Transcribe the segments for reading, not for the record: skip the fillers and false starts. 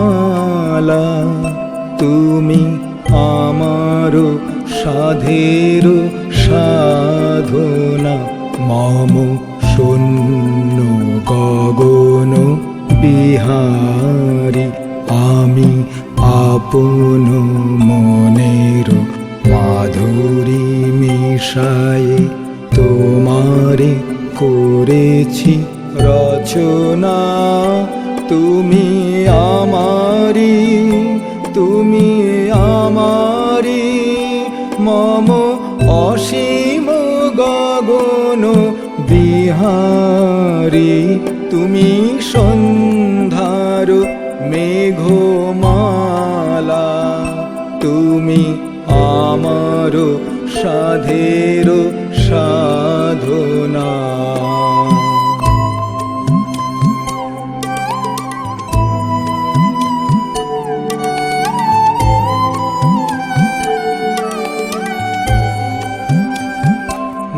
মেঘমালা, তুমি আমার সাধের সাধনা। মম শূন্য গগন বিহারী, আমি আপন মনের মাধুরী মিশায়ে তোমারে করেছি রচনা। তুমি আমারি, তুমি আমারি, মম অসীম গগন বিহারী। তুমি সন্ধ্যার মেঘমালা, তুমি আমার সাধের সাধনা।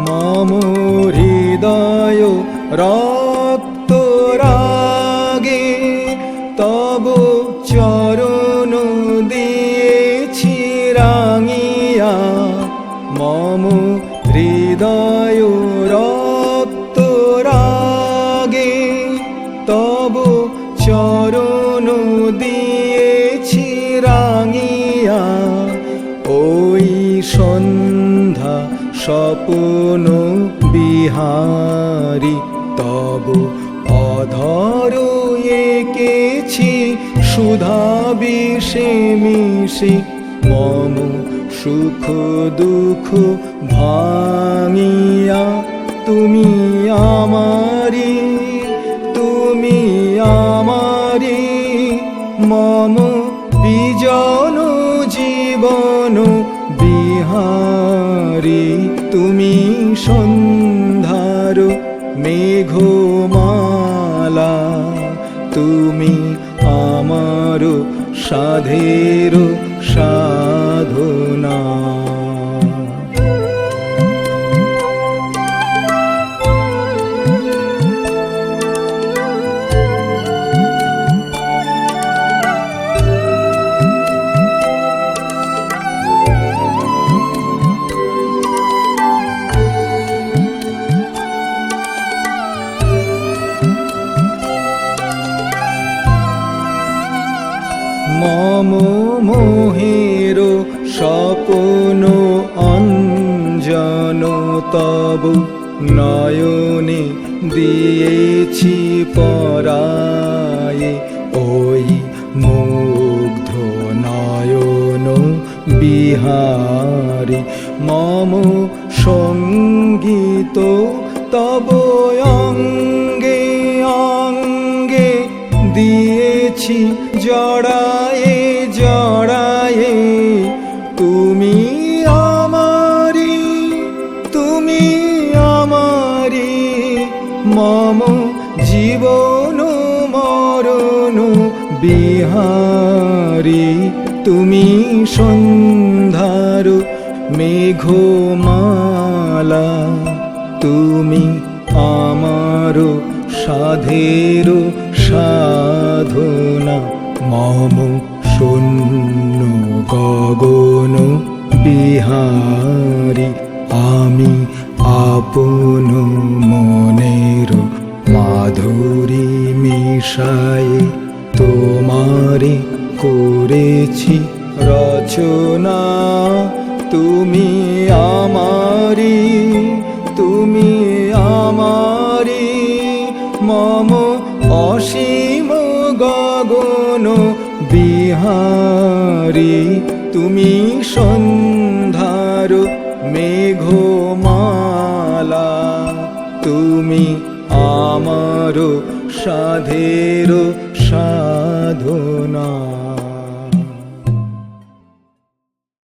মম হৃদয় রক্ত রাগে তব চরণ দিয়েছি রাঙিয়া। মম হৃদয় রক্ত রাগে তব চরণ দিয়েছি রাঙিয়া। ওই সন্ধ্যা স্বপ্ন বিহারী, তব অধর এঁকেছি সুধা বিষে মিশে। মম সুখ দুঃখ ভাঙিয়া তুমি আমারি, তুমি আমারি, মম বিজন জীবন বিহারী। তুমি সন্ধ্যার মেঘমালা, তুমি আমার সাধের সাধনা। মম মোহের স্বপ্ন অঞ্জন তব নয়নে দিয়েছি পরায়ে। ওই মুগ্ধ নয়ন বিহারী, মম সঙ্গীত তব অঙ্গে অঙ্গে দিয়েছি জড়ায়ে জড়ায়ে। তুমি আমারি, তুমি আমারি, মম জীবন মরণ বিহারী। তুমি সন্ধ্যার মেঘমালা, তুমি আমার সাধের সাধনা। মম শূন্য গগন বিহারী, আমি আপন মনের মাধুরী মিশায়ে তোমারে করেছি রচনা। তুমি আমারি, তুমি আমারি, মম অসীম গগন বিহারী। তুমি সন্ধ্যার মেঘমালা, তুমি আমার সাধের